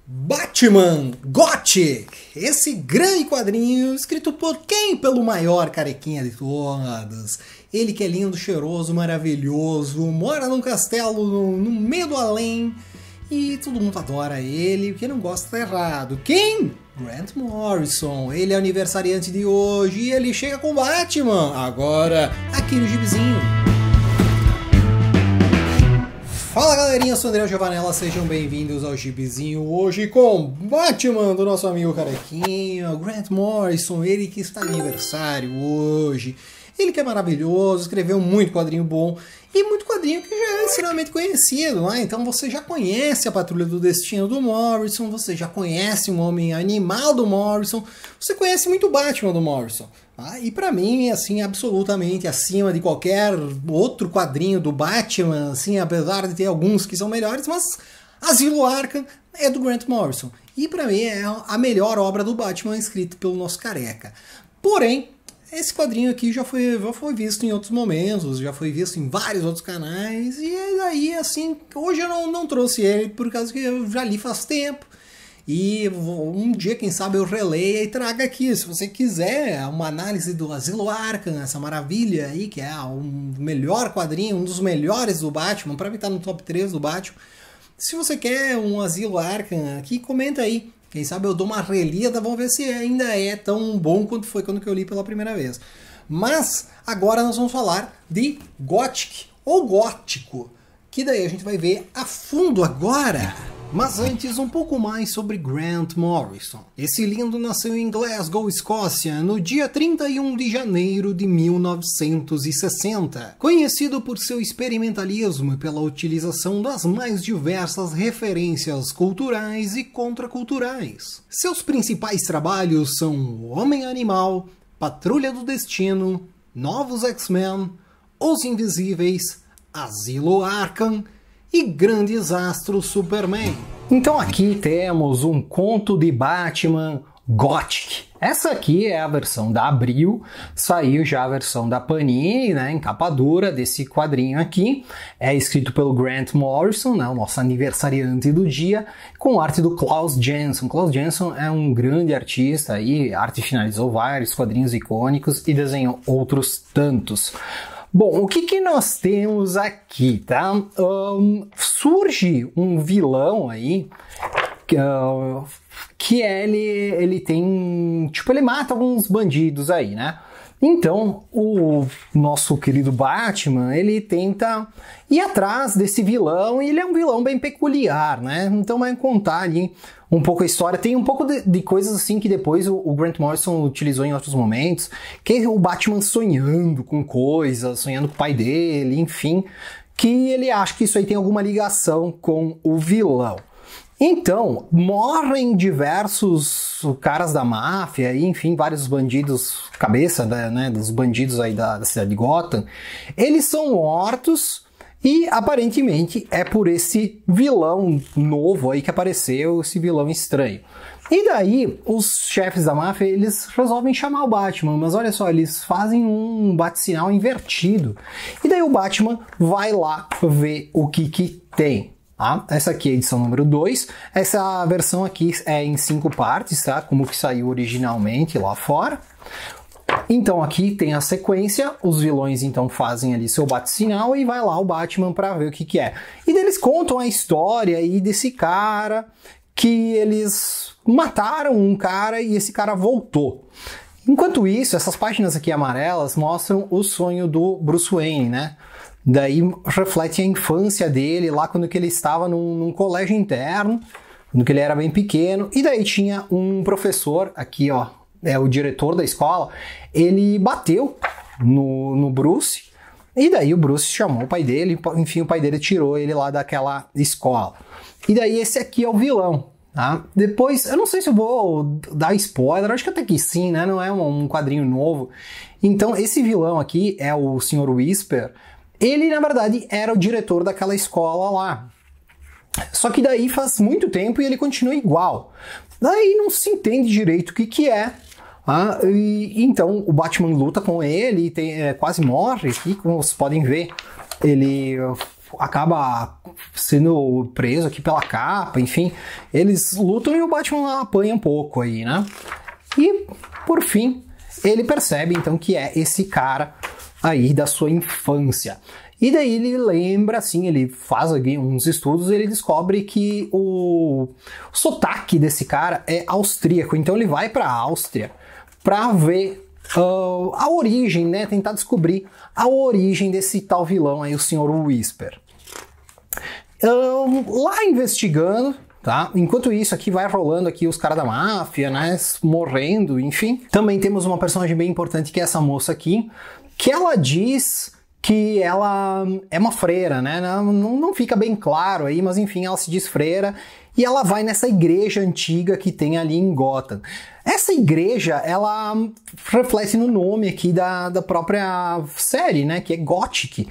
Batman Gothic, esse grande quadrinho escrito por quem? Pelo maior carequinha de todos. Ele que é lindo, cheiroso, maravilhoso, mora num castelo no meio do além e todo mundo adora ele, quem não gosta tá errado. Quem? Grant Morrison, ele é aniversariante de hoje e ele chega com Batman, agora aqui no Gibizinho. Fala galerinha, eu sou o André Giovanella, sejam bem-vindos ao Gibizinho, hoje com Batman do nosso amigo carequinho, Grant Morrison, ele que está de aniversário hoje, ele que é maravilhoso, escreveu muito quadrinho bom e muito quadrinho que já é extremamente conhecido, né? Então você já conhece a Patrulha do Destino do Morrison, você já conhece o Homem Animal do Morrison, você conhece muito o Batman do Morrison. E pra mim, assim, absolutamente acima de qualquer outro quadrinho do Batman, assim, apesar de ter alguns que são melhores, mas Asilo Arkham é do Grant Morrison. E pra mim é a melhor obra do Batman escrita pelo nosso careca. Porém, esse quadrinho aqui já foi visto em outros momentos, já foi visto em vários outros canais, e aí, assim, hoje eu não trouxe ele por causa que eu já li faz tempo. E um dia, quem sabe, eu releia e traga aqui. Se você quiser uma análise do Asilo Arkham, essa maravilha aí, que é o melhor quadrinho, um dos melhores do Batman, para mim tá no top 3 do Batman. Se você quer um Asilo Arkham aqui, comenta aí. Quem sabe eu dou uma relida, vamos ver se ainda é tão bom quanto foi quando eu li pela primeira vez. Mas agora nós vamos falar de Gothic, ou Gótico, que daí a gente vai ver a fundo agora. Mas antes, um pouco mais sobre Grant Morrison. Esse lindo nasceu em Glasgow, Escócia, no dia 31 de janeiro de 1960. Conhecido por seu experimentalismo e pela utilização das mais diversas referências culturais e contraculturais. Seus principais trabalhos são Homem-Animal, Patrulha do Destino, Novos X-Men, Os Invisíveis, Asilo Arkham e Grandes Astros Superman. Então aqui temos um conto de Batman Gothic. Essa aqui é a versão da Abril, saiu já a versão da Panini, né, em capa dura desse quadrinho aqui. É escrito pelo Grant Morrison, né, o nosso aniversariante do dia, com arte do Klaus Janson. Klaus Janson é um grande artista, aí, arte finalizou vários quadrinhos icônicos e desenhou outros tantos. Bom, o que nós temos aqui, tá? Surge um vilão aí, que ele tem, tipo, ele mata alguns bandidos aí, né? Então, o nosso querido Batman, ele tenta ir atrás desse vilão, e ele é um vilão bem peculiar, né? Então vai contar ali um pouco a história. Tem um pouco de coisas assim que depois o Grant Morrison utilizou em outros momentos, que é o Batman sonhando com coisas, sonhando com o pai dele, enfim, que ele acha que isso aí tem alguma ligação com o vilão. Então, morrem diversos caras da máfia, e, enfim, vários bandidos, cabeça, né, dos bandidos aí da cidade de Gotham. Eles são mortos e, aparentemente, é por esse vilão novo aí que apareceu, esse vilão estranho. E daí, os chefes da máfia, eles resolvem chamar o Batman, mas olha só, eles fazem um bate-sinal invertido. E daí o Batman vai lá ver o que tem. Essa aqui é a edição número 2, essa versão aqui é em 5 partes, tá? Como que saiu originalmente lá fora. Então aqui tem a sequência, os vilões então fazem ali seu bate-sinal e vai lá o Batman para ver o que é. E daí eles contam a história aí desse cara, que eles mataram um cara e esse cara voltou. Enquanto isso, essas páginas aqui amarelas mostram o sonho do Bruce Wayne, né? Daí reflete a infância dele, lá quando que ele estava num colégio interno, quando que ele era bem pequeno, e daí tinha um professor, aqui ó, é o diretor da escola, ele bateu no Bruce, e daí o Bruce chamou o pai dele, enfim, o pai dele tirou ele lá daquela escola. E daí esse aqui é o vilão. Tá? Depois, eu não sei se eu vou dar spoiler, acho que até que sim, né? Não é um quadrinho novo. Então esse vilão aqui é o Sr. Whisper. Ele, na verdade, era o diretor daquela escola lá. Só que daí faz muito tempo e ele continua igual. Daí não se entende direito o que é. Então o Batman luta com ele e quase morre aqui, como vocês podem ver. Ele acaba sendo preso aqui pela capa, enfim, eles lutam e o Batman apanha um pouco aí, né? E, por fim, ele percebe então que é esse cara aí da sua infância. E daí ele lembra, assim, ele faz uns estudos e ele descobre que o sotaque desse cara é austríaco. Então ele vai para a Áustria para ver a origem, né? Tentar descobrir a origem desse tal vilão aí, o Sr. Whisper. Lá investigando, tá? Enquanto isso aqui vai rolando aqui os caras da máfia, né? Morrendo, enfim. Também temos uma personagem bem importante que é essa moça aqui, que ela diz que ela é uma freira, né? Não fica bem claro aí, mas enfim, ela se diz freira e ela vai nessa igreja antiga que tem ali em Gotham. Essa igreja, ela reflete no nome aqui da própria série, né? Que é Gothic,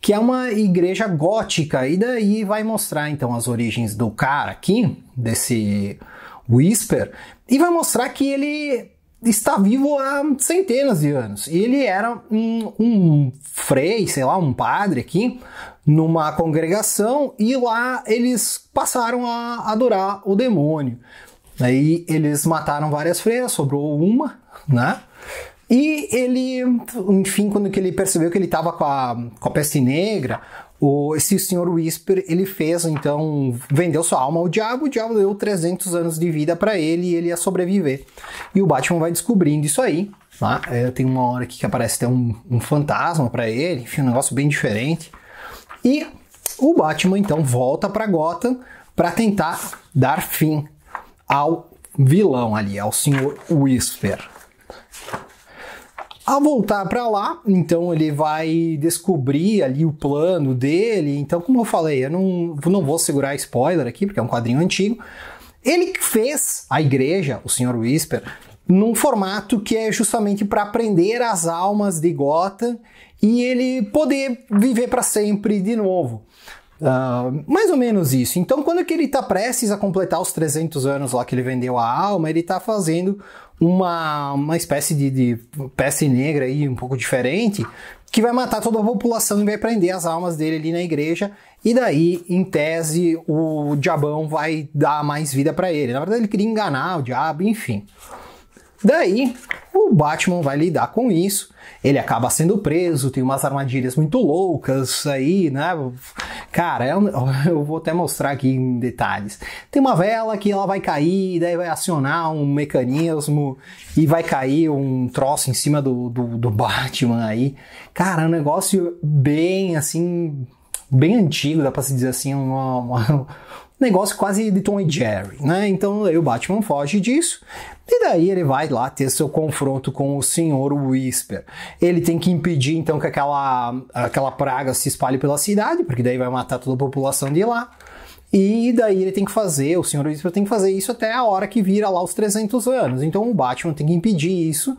que é uma igreja gótica, e daí vai mostrar então as origens do cara aqui, desse Whisper, e vai mostrar que ele está vivo há centenas de anos. E ele era um frei, sei lá, um padre aqui, numa congregação, e lá eles passaram a adorar o demônio. Aí eles mataram várias freiras, sobrou uma, né? E ele, enfim, quando que ele percebeu que ele estava com a peste negra, esse Sr. Whisper, ele fez, então, vendeu sua alma ao diabo, o diabo deu 300 anos de vida para ele e ele ia sobreviver. E o Batman vai descobrindo isso aí, tá? Tem uma hora aqui que aparece até um fantasma para ele, enfim, um negócio bem diferente. E o Batman, então, volta para Gotham para tentar dar fim ao vilão ali, ao Sr. Whisper. Ao voltar para lá, então ele vai descobrir ali o plano dele. Então, como eu falei, eu não vou segurar spoiler aqui, porque é um quadrinho antigo. Ele fez a igreja, o Sr. Whisper, num formato que é justamente para prender as almas de Gotham e ele poder viver para sempre de novo. Mais ou menos isso. Então, quando que ele está prestes a completar os 300 anos lá que ele vendeu a alma, ele está fazendo uma espécie de peste negra aí, um pouco diferente, que vai matar toda a população e vai prender as almas dele ali na igreja, e daí, em tese, o diabão vai dar mais vida para ele. Na verdade, ele queria enganar o diabo, enfim. Daí, o Batman vai lidar com isso, ele acaba sendo preso, tem umas armadilhas muito loucas aí, né? Cara, eu vou até mostrar aqui em detalhes. Tem uma vela que ela vai cair, daí vai acionar um mecanismo e vai cair um troço em cima do Batman aí. Cara, é um negócio bem, assim, bem antigo, dá pra se dizer assim, um negócio quase de Tom e Jerry, né? Então aí o Batman foge disso e daí ele vai lá ter seu confronto com o Sr. Whisper. Ele tem que impedir então que aquela praga se espalhe pela cidade, porque daí vai matar toda a população de lá. E daí ele tem que fazer, o Sr. Whisper tem que fazer isso até a hora que vira lá os 300 anos. Então o Batman tem que impedir isso.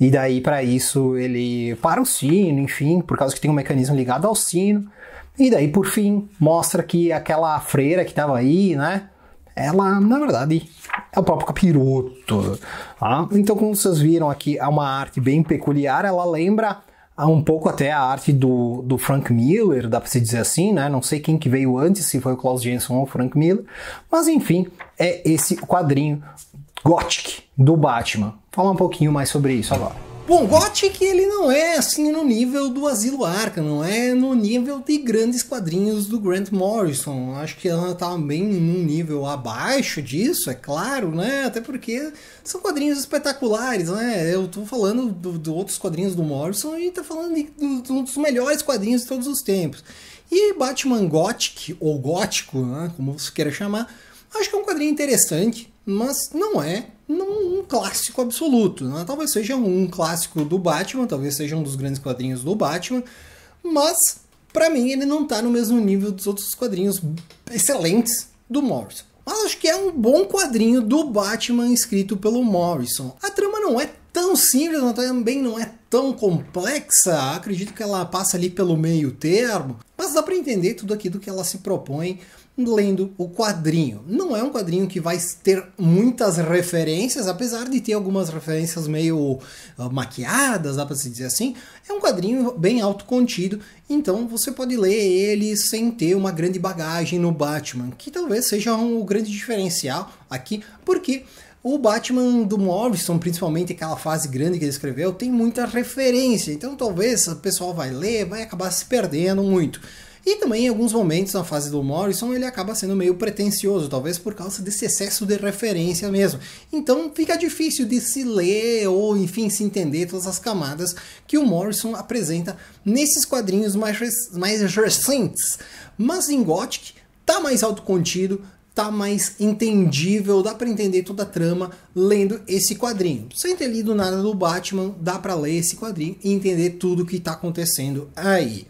E daí para isso ele para o sino, enfim, por causa que tem um mecanismo ligado ao sino. E daí, por fim, mostra que aquela freira que estava aí, né? Ela, na verdade, é o próprio capiroto. Tá? Então, como vocês viram aqui, é uma arte bem peculiar. Ela lembra um pouco até a arte do Frank Miller, dá pra se dizer assim, né? Não sei quem que veio antes, se foi o Klaus Jenson ou o Frank Miller. Mas, enfim, é esse quadrinho Gothic do Batman. Fala um pouquinho mais sobre isso agora. Bom, Gothic ele não é assim no nível do Asilo Arkham, não é no nível de grandes quadrinhos do Grant Morrison. Acho que ela tá bem num nível abaixo disso, é claro, né? Até porque são quadrinhos espetaculares, né? Eu tô falando de outros quadrinhos do Morrison e tá falando de um dos melhores quadrinhos de todos os tempos. E Batman Gothic, ou Gótico, né? Como você queira chamar, acho que é um quadrinho interessante, mas não é um clássico absoluto, né? Talvez seja um clássico do Batman, talvez seja um dos grandes quadrinhos do Batman, mas para mim ele não tá no mesmo nível dos outros quadrinhos excelentes do Morrison. Mas acho que é um bom quadrinho do Batman escrito pelo Morrison. A trama não é tão simples, mas também não é tão complexa. Acredito que ela passa ali pelo meio termo, mas dá para entender tudo aquilo que ela se propõe lendo o quadrinho. Não é um quadrinho que vai ter muitas referências, apesar de ter algumas referências meio maquiadas, dá para se dizer assim. É um quadrinho bem autocontido, então você pode ler ele sem ter uma grande bagagem no Batman, que talvez seja um grande diferencial aqui, porque o Batman do Morrison, principalmente aquela fase grande que ele escreveu, tem muita referência, então talvez o pessoal vai ler, vai acabar se perdendo muito. E também em alguns momentos na fase do Morrison ele acaba sendo meio pretencioso, talvez por causa desse excesso de referência mesmo. Então fica difícil de se ler ou enfim se entender todas as camadas que o Morrison apresenta nesses quadrinhos mais recentes. Mas em Gothic tá mais autocontido, tá mais entendível, dá para entender toda a trama lendo esse quadrinho. Sem ter lido nada do Batman, dá para ler esse quadrinho e entender tudo o que tá acontecendo aí.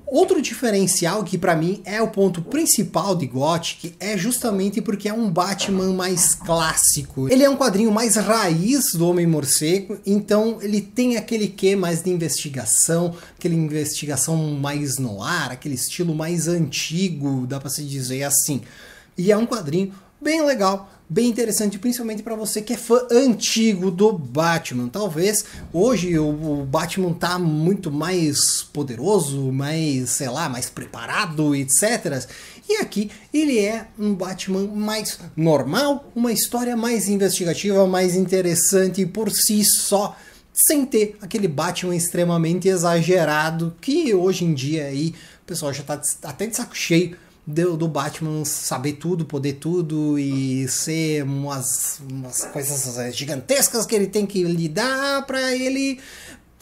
Outro diferencial que para mim é o ponto principal de Gothic é justamente porque é um Batman mais clássico. Ele é um quadrinho mais raiz do Homem-Morcego, então ele tem aquele quê mais de investigação, aquela investigação mais no ar, aquele estilo mais antigo, dá para se dizer assim. E é um quadrinho bem legal, bem interessante, principalmente para você que é fã antigo do Batman. Talvez hoje o Batman tá muito mais poderoso, mais, sei lá, mais preparado, etc. E aqui ele é um Batman mais normal, uma história mais investigativa, mais interessante por si só, sem ter aquele Batman extremamente exagerado que hoje em dia aí o pessoal já tá até de saco cheio do Batman saber tudo, poder tudo e ser umas coisas gigantescas que ele tem que lidar para ele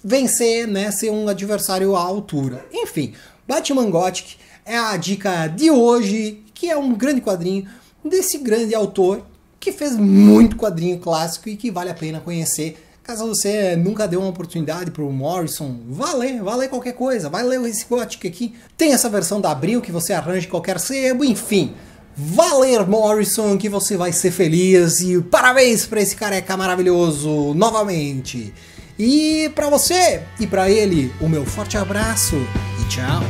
vencer, né, ser um adversário à altura. Enfim, Batman Gothic é a dica de hoje, que é um grande quadrinho desse grande autor que fez muito quadrinho clássico e que vale a pena conhecer. Caso você nunca deu uma oportunidade pro Morrison, vá ler qualquer coisa, vai ler esse Gothic aqui. Tem essa versão da Abril que você arranja em qualquer sebo, enfim. Vá ler Morrison que você vai ser feliz e parabéns para esse careca maravilhoso novamente. E para você e para ele, o meu forte abraço e tchau.